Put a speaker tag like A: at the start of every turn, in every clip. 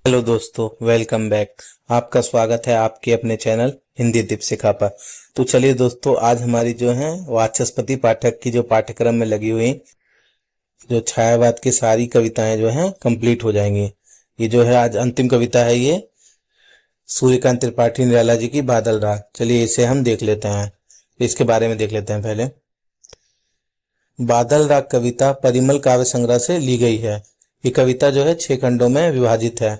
A: Hello दोस्तों, welcome back. आपका स्वागत है आपके अपने चैनल हिंदी दीपशिखा पर। तो चलिए दोस्तों, आज हमारी जो है वाचस्पति पाठक की जो पाठ्यक्रम में लगी हुई जो छायावाद की सारी कविताएं जो हैं कंप्लीट हो जाएंगी। ये जो है आज अंतिम कविता है, ये सूर्यकांत त्रिपाठी निराला जी की बादल राग। चलिए इसे हम देख लेते हैं, इसके बारे में देख लेते हैं पहले। बादल राग कविता परिमल काव्य संग्रह से ली गई है। ये कविता जो है 6 खंडों में विभाजित है।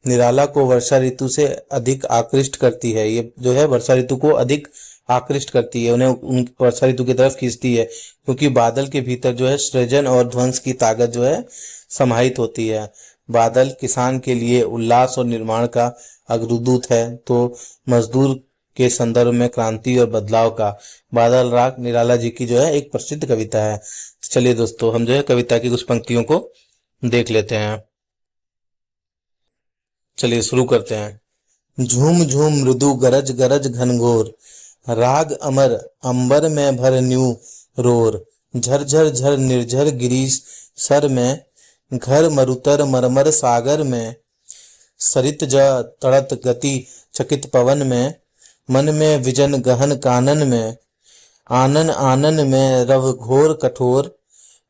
A: निराला को वर्षा ऋतु से अधिक आकृष्ट करती है। ये जो है वर्षा ऋतु को अधिक आकृष्ट करती है, उन्हें उन वर्षा ऋतु की तरफ खींचती है, क्योंकि बादल के भीतर जो है सृजन और ध्वंस की ताकत जो है समाहित होती है। बादल किसान के लिए उल्लास और निर्माण का अग्रदूत है, तो मजदूर के संदर्भ में क्रांति और बदलाव का। बादल राग निराला जी की जो है एक प्रसिद्ध कविता है। चलिए दोस्तों, हम जो है कविता की कुछ पंक्तियों को देख लेते हैं। चलिए शुरू करते हैं। झूम झूम मृदु गरज गरज घनघोर, राग अमर अंबर में भर न्यू रोर। झरझर झर निर्झर गिरीश सर में, घर मरुतर मरमर सागर में। सरित ज तड़त गति चकित पवन में, मन में विजन गहन कानन में। आनन आनन में रव घोर कठोर,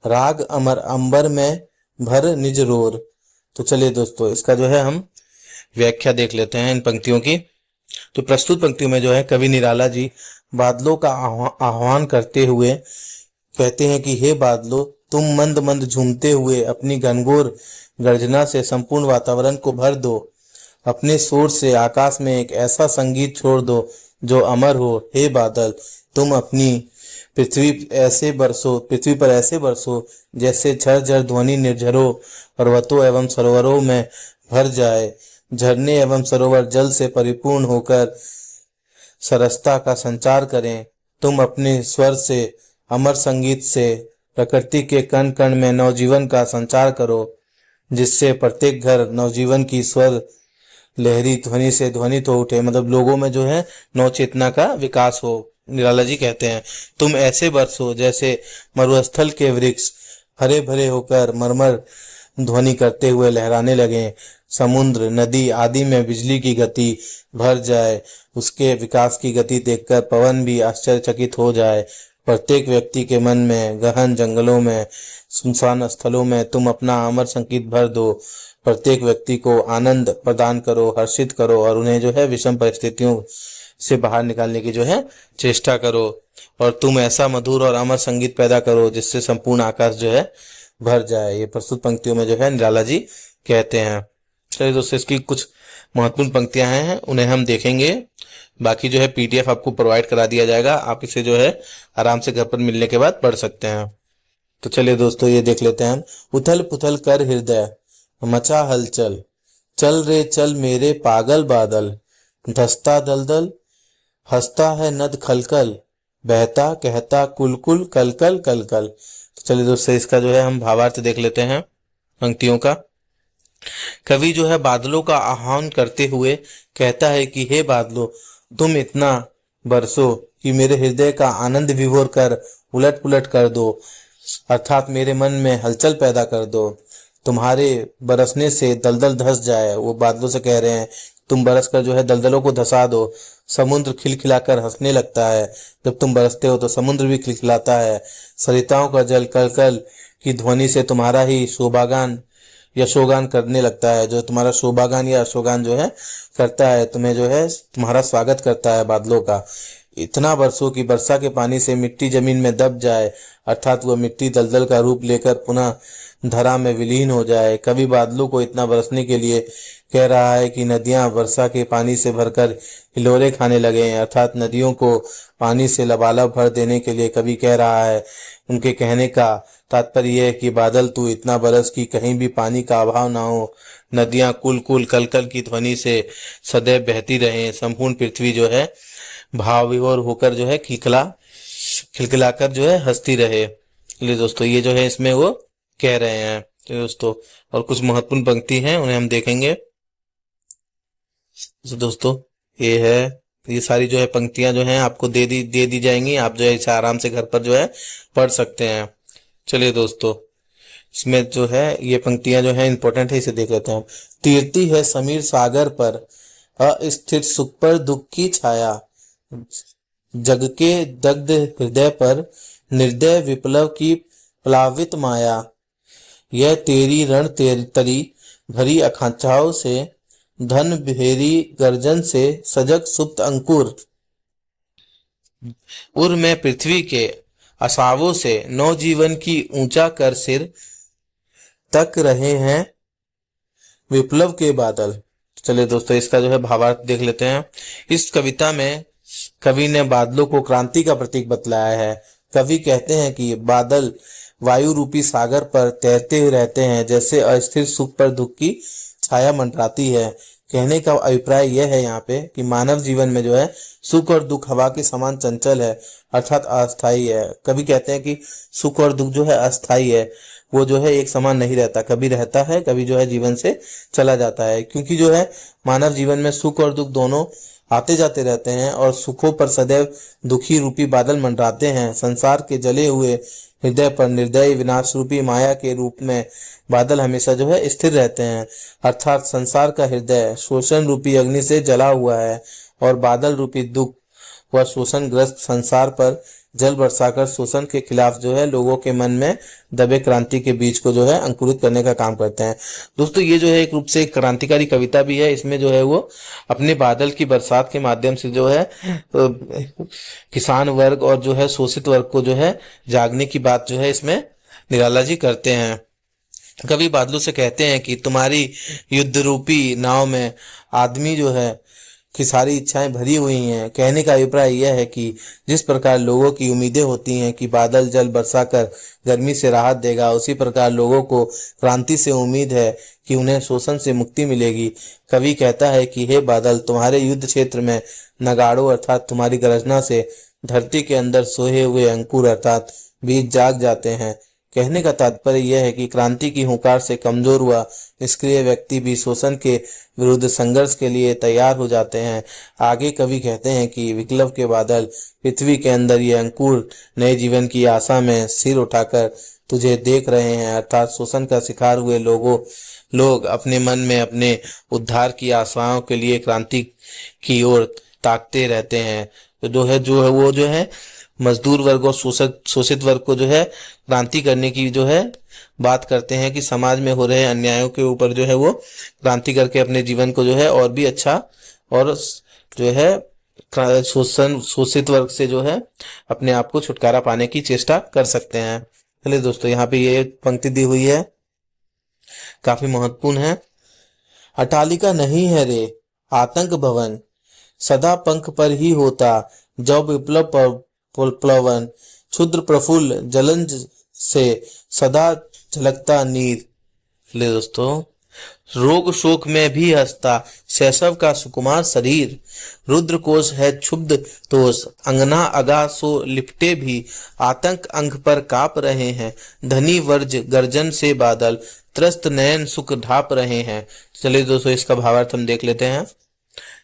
A: राग अमर अंबर में भर निज रोर। तो चलिए दोस्तों, इसका जो है हम व्याख्या देख लेते हैं इन पंक्तियों की। तो प्रस्तुत पंक्तियों में जो है कवि निराला जी बादलों का आह्वान करते हुए कहते हैं कि हे बादलों, तुम मंद मंद झूमते हुए अपनी घनघोर गर्जना से संपूर्ण वातावरण को भर दो। अपने शोर से आकाश में एक ऐसा संगीत छोड़ दो जो अमर हो। हे बादल, तुम अपनी पृथ्वी पर ऐसे बरसो जैसे झरझर ध्वनि निर्झरों पर्वतों एवं सरोवरों में भर जाए। झरने एवं सरोवर जल से परिपूर्ण होकर सरसता का संचार करें। तुम अपने स्वर से, अमर संगीत से प्रकृति के कण कण में नवजीवन का संचार करो, जिससे प्रत्येक घर नवजीवन की स्वर लहरी ध्वनि से ध्वनित हो उठे। मतलब लोगों में जो है नव चेतना का विकास हो। निराला जी कहते हैं, तुम ऐसे बरसो जैसे मरुस्थल के वृक्ष हरे भरे होकर मरमर ध्वनि करते हुए लहराने लगे। समुद्र नदी आदि में बिजली की गति भर जाए। उसके विकास की गति देखकर पवन भी आश्चर्यचकित हो जाए। प्रत्येक व्यक्ति के मन में, गहन जंगलों में, सुनसान स्थलों में तुम अपना अमर संगीत भर दो। प्रत्येक व्यक्ति को आनंद प्रदान करो, हर्षित करो और उन्हें जो है विषम परिस्थितियों से बाहर निकालने की जो है चेष्टा करो। और तुम ऐसा मधुर और अमर संगीत पैदा करो जिससे संपूर्ण आकाश जो है भर जाए। ये प्रस्तुत पंक्तियों में जो है निराला जी कहते हैं। चलिए दोस्तों, इसकी कुछ महत्वपूर्ण पंक्तियां हैं, उन्हें हम देखेंगे। बाकी जो है पीडीएफ आपको प्रोवाइड करा दिया जाएगा, आप इसे जो है आराम से घर पर मिलने के बाद पढ़ सकते हैं। तो चलिए दोस्तों, ये देख लेते हैं हम। उथल पुथल कर हृदय मचा हलचल, चल रे चल मेरे पागल बादल। धसता दलदल हंसता है नद खलकल, बहता कहता कुलकुल कलकल कलकल। तो चलिए दोस्तों, इसका जो है हम भावार्थ देख लेते हैं पंक्तियों का। कवि जो है बादलों का आह्वान करते हुए कहता है कि हे बादलों, तुम इतना बरसो कि मेरे हृदय का आनंद विभोर कर उलट पुलट कर दो, अर्थात मेरे मन में हलचल पैदा कर दो। तुम्हारे बरसने से दलदल धस जाए। वो बादलों से कह रहे हैं, तुम बरस कर जो है दलदलों को धसा दो। समुद्र खिलखिलाकर हंसने लगता है, जब तुम बरसते हो तो समुद्र भी खिलखिलाता है। सरिताओं का जल कल कल की ध्वनि से तुम्हारा ही शोभागान यशोगान करने लगता है। जो तुम्हारा शोभागान या यशोगान जो है करता है, तुम्हें जो है तुम्हारा स्वागत करता है बादलों का। इतना बरसो कि वर्षा के पानी से मिट्टी जमीन में दब जाए, अर्थात वह मिट्टी दलदल का रूप लेकर पुनः धरा में विलीन हो जाए। कवि बादलों को इतना बरसने के लिए कह रहा है कि नदियां वर्षा के पानी से भरकर हिलोरे खाने लगे, अर्थात नदियों को पानी से लबालब भर देने के लिए कवि कह रहा है। उनके कहने का तात्पर्य यह है कि बादल तू इतना बरस कि कहीं भी पानी का अभाव ना हो। नदियां कुल कुल कल कल की ध्वनि से सदैव बहती रहें। संपूर्ण पृथ्वी जो है भाव विभोर होकर जो है खिलखिलाकर जो है हंसती रहे। इसलिए दोस्तों, ये जो है इसमें वो कह रहे हैं। तो दोस्तों, और कुछ महत्वपूर्ण पंक्ति हैं, उन्हें हम देखेंगे। तो दोस्तों, ये सारी जो है पंक्तियां जो हैं आपको दे दी जाएंगी। आप जो है इसे आराम से घर पर जो है पढ़ सकते हैं। चलिए दोस्तों, इसमें जो है ये पंक्तियां जो है इंपॉर्टेंट है, इसे देख लेते हैं हम। तीरती है समीर सागर पर, अस्थिर सुख पर दुख की छाया, जग के दग्ध हृदय पर निर्दय विप्लव की प्लावित माया, यह तेरी रण तरी भरी आकांक्षाओं से, धन भेरी गर्जन से सजग सुप्त अंकुर, उर में पृथ्वी के आशाओं से नवजीवन की ऊंचा कर सिर, तक रहे हैं विप्लव के बादल। चलिए दोस्तों, इसका जो है भावार्थ देख लेते हैं। इस कविता में कवि ने बादलों को क्रांति का प्रतीक बतलाया है। कवि कहते हैं कि बादल वायु रूपी सागर पर तैरते हुए रहते हैं, जैसे अस्थिर सुख पर दुख की छाया मंडराती है। कहने का अभिप्राय यह है यहाँ पे कि मानव जीवन में जो है सुख और दुख हवा के समान चंचल है, अर्थात अस्थायी है। कवि कहते हैं कि सुख और दुख जो है अस्थायी है, वो जो है एक समान नहीं रहता, कभी रहता है, कभी जो है जीवन से चला जाता है। क्योंकि जो है मानव जीवन में सुख और दुख दोनों आते जाते रहते हैं और सुखों पर सदैव दुखी रूपी बादल मंडराते हैं। संसार के जले हुए हृदय पर निर्दयी विनाश रूपी माया के रूप में बादल हमेशा जो है स्थिर रहते हैं, अर्थात संसार का हृदय शोषण रूपी अग्नि से जला हुआ है और बादल रूपी दुख व शोषणग्रस्त संसार पर जल बरसाकर शोषण के खिलाफ जो है लोगों के मन में दबे क्रांति के बीज को जो है अंकुरित करने का काम करते हैं। दोस्तों, ये जो है एक रूप से एक क्रांतिकारी कविता भी है। इसमें जो है वो अपने बादल की बरसात के माध्यम से जो है किसान वर्ग और जो है शोषित वर्ग को जो है जागने की बात जो है इसमें निराला जी करते हैं। कवि बादलों से कहते हैं कि तुम्हारी युद्ध रूपी नाव में आदमी जो है की सारी इच्छाएं भरी हुई हैं। कहने का अभिप्राय यह है कि जिस प्रकार लोगों की उम्मीदें होती हैं कि बादल जल बरसाकर गर्मी से राहत देगा, उसी प्रकार लोगों को क्रांति से उम्मीद है कि उन्हें शोषण से मुक्ति मिलेगी। कवि कहता है कि हे बादल, तुम्हारे युद्ध क्षेत्र में नगाड़ों अर्थात तुम्हारी गर्जना से धरती के अंदर सोए हुए अंकुर अर्थात बीज जाग जाते हैं। कहने का तात्पर्य यह है कि क्रांति की हुंकार से कमजोर हुआ निष्क्रिय व्यक्ति भी शोषण के विरुद्ध संघर्ष के लिए तैयार हो जाते हैं। आगे कवि कहते हैं कि विप्लव के बादल पृथ्वी के अंदर ये अंकुर नए जीवन की आशा में सिर उठाकर तुझे देख रहे हैं, अर्थात शोषण का शिकार हुए लोग अपने मन में अपने उद्धार की आशाओं के लिए क्रांति की ओर ताकते रहते हैं। तो वो जो है मजदूर वर्ग और शोषित वर्ग को जो है क्रांति करने की जो है बात करते हैं कि समाज में हो रहे अन्यायों के ऊपर जो है वो क्रांति करके अपने जीवन को जो है और भी अच्छा और जो है शोषित वर्ग से जो है अपने आप को छुटकारा पाने की चेष्टा कर सकते हैं। चलिए दोस्तों, यहाँ पे ये पंक्ति दी हुई है, काफी महत्वपूर्ण है। अटालिका नहीं है रे आतंक भवन, सदा पंख पर ही होता जब विप्लव प्लवन, क्षुद्र प्रफुल्ल जलंज से सदा झलकता नीर। ले दोस्तों, रोग शोक में भी हंसता शैशव का सुकुमार शरीर, रुद्र कोश है क्षुब्ध तोष, अंगना अगा सो लिपटे भी, आतंक अंग पर काप रहे हैं, धनी वर्ज गर्जन से बादल, त्रस्त नयन सुख ढाप रहे हैं। चलिए दोस्तों, इसका भावार्थ हम देख लेते हैं।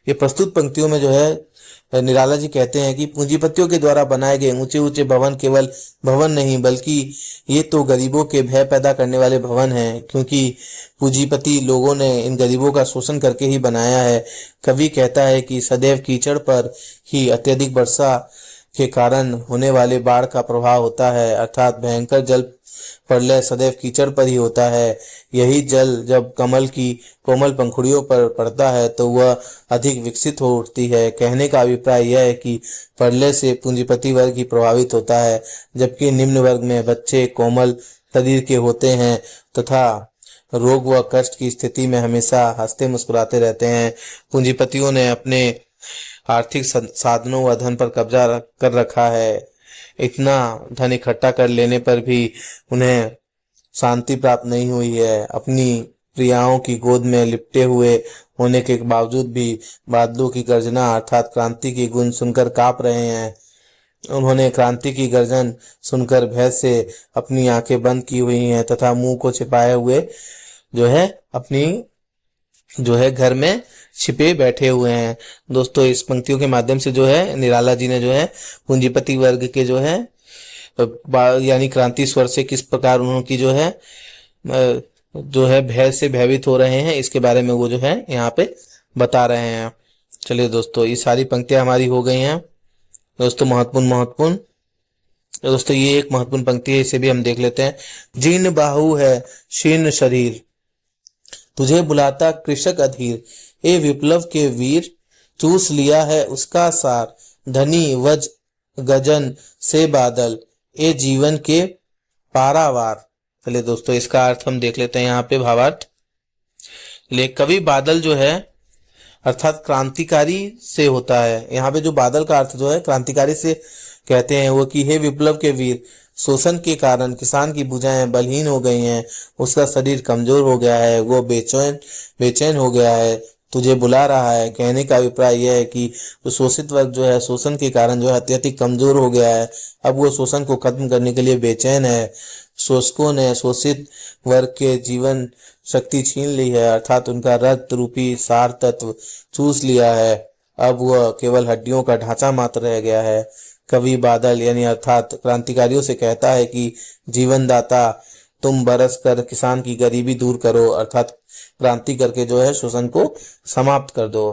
A: ये प्रस्तुत पंक्तियों में जो है निराला जी कहते हैं कि पूंजीपतियों के द्वारा बनाए गए ऊंचे ऊंचे भवन केवल भवन नहीं, बल्कि ये तो गरीबों के भय पैदा करने वाले भवन हैं, क्योंकि पूंजीपति लोगों ने इन गरीबों का शोषण करके ही बनाया है। कवि कहता है कि सदैव कीचड़ पर ही अत्यधिक वर्षा के कारण होने वाले बाढ़ का प्रभाव होता है, अर्थात भयंकर जल प्रलय सदैव कीचड़ पर ही होता है। यही जल जब कमल की कोमल पंखुड़ियों पर पड़ता है तो वह अधिक विकसित हो उठती है। कहने का अभिप्राय यह है कि प्रलय से पूंजीपति वर्ग ही प्रभावित होता है, जबकि निम्न वर्ग में बच्चे कोमल शरीर के होते हैं तथा रोग व कष्ट की स्थिति में हमेशा हंसते मुस्कुराते रहते हैं। पूंजीपतियों ने अपने आर्थिक साधनों व धन पर कब्जा कर रखा है। इतना धन इकट्ठा कर लेने पर भी उन्हें शांति प्राप्त नहीं हुई है। अपनी प्रियाओं की गोद में लिपटे हुए होने के बावजूद भी बादलों की गर्जना अर्थात क्रांति की गूंज सुनकर कांप रहे हैं। उन्होंने क्रांति की गर्जन सुनकर भय से अपनी आंखें बंद की हुई हैं तथा मुंह को छिपाए हुए जो है अपनी जो है घर में छिपे बैठे हुए हैं। दोस्तों, इस पंक्तियों के माध्यम से जो है निराला जी ने जो है पूंजीपति वर्ग के जो है यानी क्रांति स्वर से किस प्रकार उन्होंने जो है जो है भय से भयभीत हो रहे हैं, इसके बारे में वो जो है यहाँ पे बता रहे हैं। चलिए दोस्तों, ये सारी पंक्तियां हमारी हो गई हैं दोस्तों। महत्वपूर्ण तो दोस्तों, ये एक महत्वपूर्ण पंक्ति है, इसे भी हम देख लेते हैं। जीर्ण बाहु है शीर्ण शरीर, तुझे बुलाता कृषक अधीर, ए विप्लव के वीर, चूस लिया है उसका सार, धनी वज गजन से बादल, ए जीवन के पारावार। चलिए दोस्तों, इसका अर्थ हम देख लेते हैं यहाँ पे, भावार्थ। ले कवि बादल जो है अर्थात क्रांतिकारी से होता है। यहाँ पे जो बादल का अर्थ जो है क्रांतिकारी से कहते हैं वो कि हे विप्लव के वीर, शोषण के कारण किसान की भुजाएं बलहीन हो गई हैं, उसका शरीर कमजोर हो गया है, वो बेचैन हो गया है, तुझे बुला रहा है। कहने का अभिप्राय यह है कि जो शोषित वर्ग जो है शोषण के कारण जो है अत्यधिक कमजोर हो गया है, अब वो शोषण को खत्म करने के लिए बेचैन है। शोषकों ने शोषित वर्ग के जीवन शक्ति छीन ली है, अर्थात उनका रक्त रूपी सार तत्व चूस लिया है, अब वह केवल हड्डियों का ढांचा मात्र रह गया है। कवि बादल यानी अर्थात क्रांतिकारियों से कहता है कि जीवन दाता, तुम बरस कर किसान की गरीबी दूर करो, अर्थात क्रांति करके जो है शोषण को समाप्त कर दो।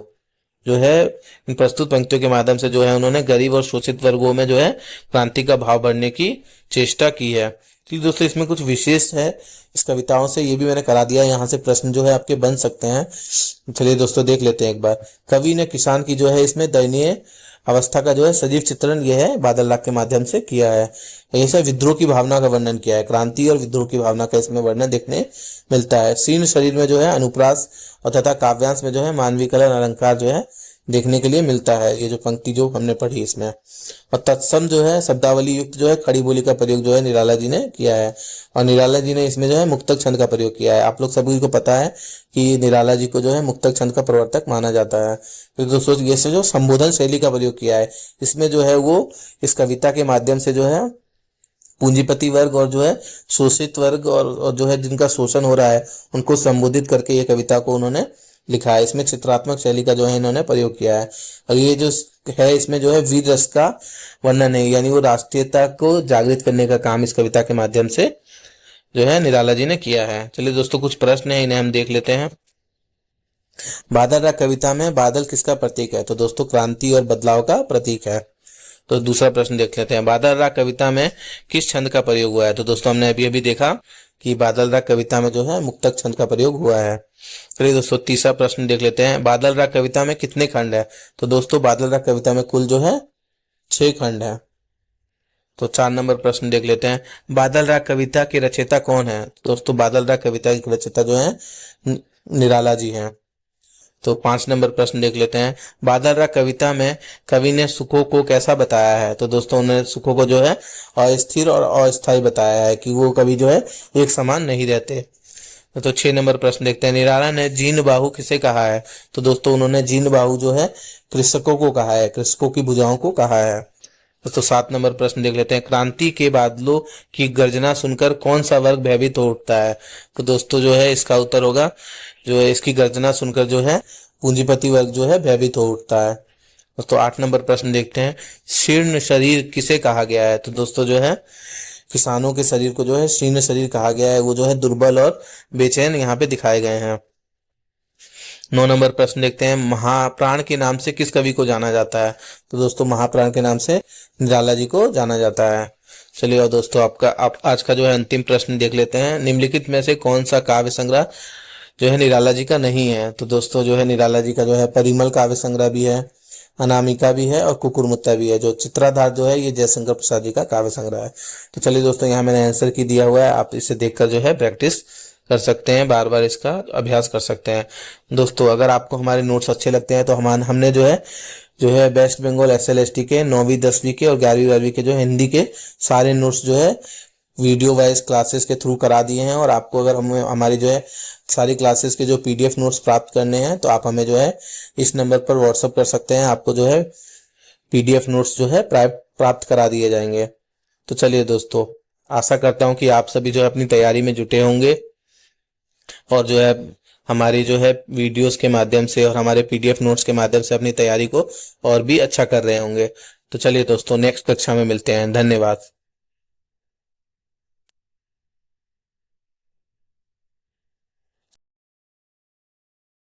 A: जो है इन प्रस्तुत पंक्तियों के माध्यम से जो है उन्होंने गरीब और शोषित वर्गों में जो है क्रांति का भाव बढ़ने की चेष्टा की है। तो दोस्तों, इसमें कुछ विशेष है इस कविताओं से, ये भी मैंने करा दिया। यहाँ से प्रश्न जो है आपके बन सकते हैं। चलिए दोस्तों, देख लेते हैं एक बार। कवि ने किसान की जो है इसमें दयनीय अवस्था का जो है सजीव चित्रण यह है बादल राग के माध्यम से किया है। ऐसे विद्रोह की भावना का वर्णन किया है, क्रांति और विद्रोह की भावना का इसमें वर्णन देखने मिलता है। शीर्ण शरीर में जो है अनुप्रास और तथा काव्यांश में जो है मानवीकरण अलंकार जो है देखने के लिए मिलता है। ये जो पंक्ति जो हमने पढ़ी इसमें, और तत्सम जो है शब्दावली युक्त जो है खड़ी बोली का प्रयोग जो है निराला जी ने किया है, और निराला जी ने इसमें जो है मुक्तक छंद का प्रयोग किया है। आप लोग सभी को पता है कि निराला जी को जो है मुक्तक छंद का प्रवर्तक माना जाता है। तो दोस्तों, ये से जो संबोधन शैली का प्रयोग किया है, इसमें जो है वो इस कविता के माध्यम से जो है पूंजीपति वर्ग और जो है शोषित वर्ग और जो है जिनका शोषण हो रहा है उनको संबोधित करके ये कविता को उन्होंने लिखा है। इसमें चित्रात्मक शैली का जो है इन्होंने प्रयोग किया है, और ये जो है इसमें जो है वीर रस का वर्णन है, यानी वो राष्ट्रीयता को जागृत करने का काम इस कविता के माध्यम से जो है निराला जी ने किया है। चलिए दोस्तों, कुछ प्रश्न है, इन्हें हम देख लेते हैं। बादल राग कविता में बादल किसका प्रतीक है? तो दोस्तों, क्रांति और बदलाव का प्रतीक है। तो दूसरा प्रश्न देख लेते हैं। बादल राग कविता में किस छंद का प्रयोग हुआ है? तो दोस्तों, हमने अभी देखा कि बादल राग कविता में जो है मुक्तक छंद का प्रयोग हुआ है। चलिए दोस्तों, तीसरा प्रश्न देख लेते हैं। बादल राग कविता में कितने खंड है? तो दोस्तों, बादल राग कविता में कुल जो है 6 खंड है। तो 4 नंबर प्रश्न देख लेते हैं। बादल राग कविता के रचयिता कौन है? दोस्तों, बादल राग कविता के रचयिता जो है निराला जी हैं। तो 5 नंबर प्रश्न देख लेते हैं। बादल राग कविता में कवि ने सुखों को कैसा बताया है? तो दोस्तों, उन्होंने सुखों को जो है अस्थिर और अस्थायी बताया है कि वो कभी जो है एक समान नहीं रहते। तो 6 नंबर प्रश्न देखते हैं। निराला ने जीर्ण बाहु किसे कहा है? तो दोस्तों, उन्होंने जीर्ण बाहु जो है कृषकों को कहा है, कृषकों की भुजाओं को कहा है। दोस्तों, 7 नंबर प्रश्न देख लेते हैं। क्रांति के बादलों की गर्जना सुनकर कौन सा वर्ग भयभीत हो उठता है? तो दोस्तों, जो है इसका उत्तर होगा जो है इसकी गर्जना सुनकर जो है पूंजीपति वर्ग जो है भयभीत हो उठता है। दोस्तों, 8 नंबर प्रश्न देखते हैं। शीर्ण शरीर किसे कहा गया है? तो दोस्तों, जो है किसानों के शरीर को जो है शीर्ण शरीर कहा गया है, वो जो है दुर्बल और बेचैन यहाँ पे दिखाए गए हैं। 9 नंबर प्रश्न देखते हैं। महाप्राण के नाम से किस कवि को जाना जाता है? तो दोस्तों, महाप्राण के नाम से निराला जी को जाना जाता है। चलिए, और दोस्तों, आप आज का जो है अंतिम प्रश्न देख लेते हैं। निम्नलिखित में से कौन सा काव्य संग्रह जो है निराला जी का नहीं है? तो दोस्तों, जो है निराला जी का जो है परिमल काव्य संग्रह भी है, अनामिका भी है और कुकुरमुत्ता भी है। जो चित्राधार जो है ये जयशंकर प्रसाद जी का काव्य संग्रह है। तो चलिए दोस्तों, यहाँ मैंने आंसर की दिया हुआ है, आप इसे देखकर जो है प्रैक्टिस कर सकते हैं, बार बार इसका अभ्यास कर सकते हैं। दोस्तों, अगर आपको हमारे नोट्स अच्छे लगते हैं तो हमने जो है वेस्ट बंगाल SLST के 9वीं 10वीं के और 11वीं 12वीं के जो है हिंदी के सारे नोट्स जो है वीडियो वाइज क्लासेस के थ्रू करा दिए हैं। और आपको अगर हमारी जो है सारी क्लासेस के जो PDF नोट्स प्राप्त करने हैं तो आप हमें जो है इस नंबर पर व्हाट्सअप कर सकते हैं, आपको जो है PDF नोट्स जो है प्राप्त करा दिए जाएंगे। तो चलिए दोस्तों, आशा करता हूं कि आप सभी जो है अपनी तैयारी में जुटे होंगे और जो है हमारी जो है वीडियोस के माध्यम से और हमारे PDF नोट्स के माध्यम से अपनी तैयारी को और भी अच्छा कर रहे होंगे। तो चलिए दोस्तों, नेक्स्ट कक्षा में मिलते हैं। धन्यवाद।